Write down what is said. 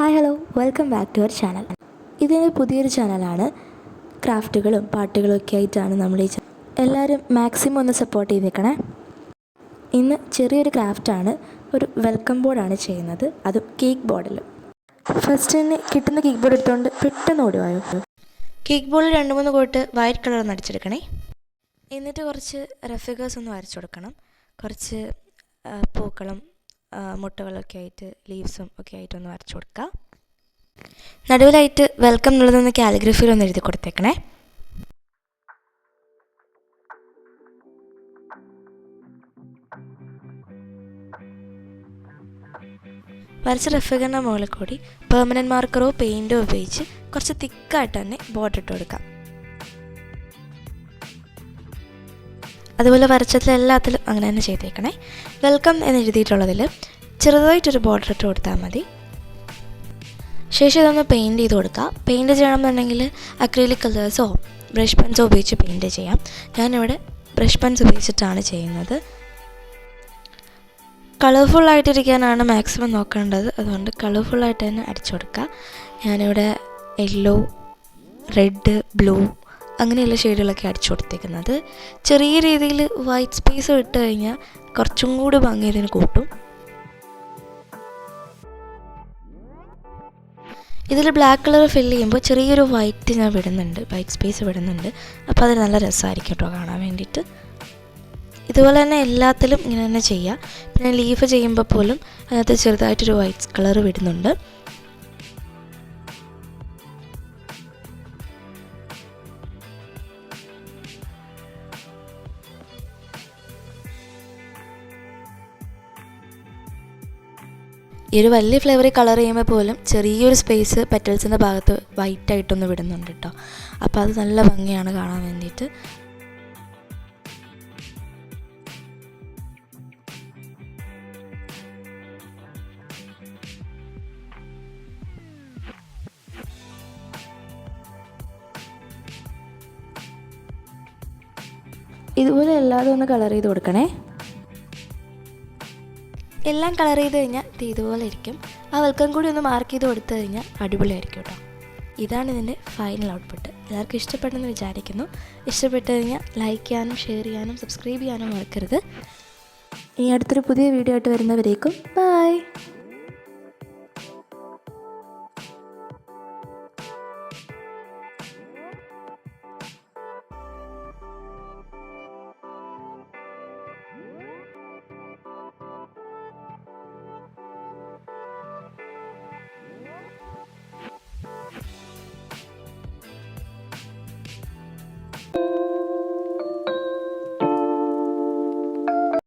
Hi hello welcome back to our channel. ഇതിന് പുതിയൊരു ചാനലാണ്. ക്രാഫ്റ്റുകളും പാട്ടുകളും ഒക്കെ ആയിട്ടാണ് നമ്മൾ ഈ എല്ലാവരും മാക്സിമം ഒന്ന് സപ്പോർട്ട് ചെയ്തേക്കണേ. ഇന്ന് ചെറിയൊരു ക്രാഫ്റ്റാണ്, ഒരു വെൽക്കം ബോർഡാണ് ചെയ്യുന്നത്, അതും കേക്ക് ബോർഡിൽ. ഫസ്റ്റ് തന്നെ കിട്ടുന്ന കേക്ക് ബോർഡ് എടുത്തുകൊണ്ട് പെട്ടെന്ന് ഓടുവായോ. കേക്ക് ബോർഡിൽ 2-3 കോട്ട് വൈറ്റ് കളർ ഒന്ന് അടിച്ചെടുക്കണേ. എന്നിട്ട് കുറച്ച് റഫിഗേഴ്സ് ഒന്ന് വരച്ചു കൊടുക്കണം. കുറച്ച് പൂക്കളും മുട്ടകളൊക്കെ ആയിട്ട് ലീവ്സും ഒക്കെ ആയിട്ടൊന്ന് വരച്ചു കൊടുക്കുക. നടുവിലായിട്ട് വെൽക്കം എന്നുള്ളതൊന്ന് കാലിഗ്രഫിയിലൊന്ന് എഴുതി കൊടുത്തേക്കണേ. വരച്ച റഫിഗറിൻ്റെ മുകളിൽ കൂടി പെർമനൻറ്റ് മാർക്കറോ പെയിൻറ്റോ ഉപയോഗിച്ച് കുറച്ച് തിക്കായിട്ട് തന്നെ ബോർഡർ ഇട്ട് കൊടുക്കാം. അതുപോലെ വരച്ചതിലെല്ലാത്തിലും അങ്ങനെ തന്നെ ചെയ്തേക്കണേ. വെൽക്കം എന്ന് എഴുതിയിട്ടുള്ളതിൽ ചെറുതായിട്ടൊരു ബോർഡർ ഇട്ട് കൊടുത്താൽ മതി. ശേഷം ഇതൊന്ന് പെയിൻറ്റ് ചെയ്ത് കൊടുക്കുക. പെയിൻറ്റ് ചെയ്യണമെന്നുണ്ടെങ്കിൽ അക്രിലിക് കളേഴ്സോ ബ്രഷ് പെൻസോ ഉപയോഗിച്ച് പെയിൻറ്റ് ചെയ്യാം. ഞാനിവിടെ ബ്രഷ് പെൻസ് ഉപയോഗിച്ചിട്ടാണ് ചെയ്യുന്നത്. കളർഫുള്ളായിട്ടിരിക്കാനാണ് മാക്സിമം നോക്കേണ്ടത്, അതുകൊണ്ട് കളർഫുള്ളായിട്ട് തന്നെ അടിച്ചു കൊടുക്കുക. ഞാനിവിടെ യെല്ലോ, റെഡ്, ബ്ലൂ അങ്ങനെയുള്ള ഷെയ്ഡുകളൊക്കെ അടിച്ചു കൊടുത്തേക്കുന്നത്. ചെറിയ രീതിയിൽ വൈറ്റ് സ്പേസ് ഇട്ട് കഴിഞ്ഞാൽ കുറച്ചും കൂടി ഭംഗി ഇതിന് കൂട്ടും. ഇതിൽ ബ്ലാക്ക് കളർ ഫില്ല് ചെയ്യുമ്പോൾ ചെറിയൊരു വൈറ്റ് ഞാൻ വിടുന്നുണ്ട്, വൈറ്റ് സ്പേസ് വിടുന്നുണ്ട്. അപ്പോൾ അത് നല്ല രസമായിരിക്കും കേട്ടോ കാണാൻ വേണ്ടിയിട്ട്. ഇതുപോലെ തന്നെ എല്ലാത്തിലും ഇങ്ങനെ തന്നെ ചെയ്യുക. പിന്നെ ലീഫ് ചെയ്യുമ്പോൾ പോലും അതിനകത്ത് ചെറുതായിട്ടൊരു വൈറ്റ് കളർ വിടുന്നുണ്ട്. ഈ ഒരു വലിയ ഫ്ലേവറിൽ കളർ ചെയ്യുമ്പോൾ പോലും ചെറിയൊരു സ്പേസ് പെറ്റൽസിൻ്റെ ഭാഗത്ത് വൈറ്റായിട്ടൊന്ന് വിടുന്നുണ്ട് കേട്ടോ. അപ്പോൾ അത് നല്ല ഭംഗിയാണ് കാണാൻ വേണ്ടിയിട്ട്. ഇതുപോലെ എല്ലാതും ഒന്ന് കളർ ചെയ്ത് കൊടുക്കണേ. എല്ലാം കളർ ചെയ്ത് കഴിഞ്ഞാൽ ഇതുപോലെ ഇരിക്കും. ആ വെൽക്കം കൂടി ഒന്ന് മാർക്ക് ചെയ്ത് കൊടുത്തു കഴിഞ്ഞാൽ അടിപൊളിയായിരിക്കും കേട്ടോ. ഇതാണ് ഇതിൻ്റെ ഫൈനൽ ഔട്ട്പുട്ട്. എല്ലാവർക്കും ഇഷ്ടപ്പെട്ടെന്ന് വിചാരിക്കുന്നു. ഇഷ്ടപ്പെട്ട് കഴിഞ്ഞാൽ ലൈക്ക് ചെയ്യാനും ഷെയർ ചെയ്യാനും സബ്സ്ക്രൈബ് ചെയ്യാനും മറക്കരുത്. ഇനി അടുത്തൊരു പുതിയ വീഡിയോ ആയിട്ട് വരുന്നവരേക്കും ബൈ.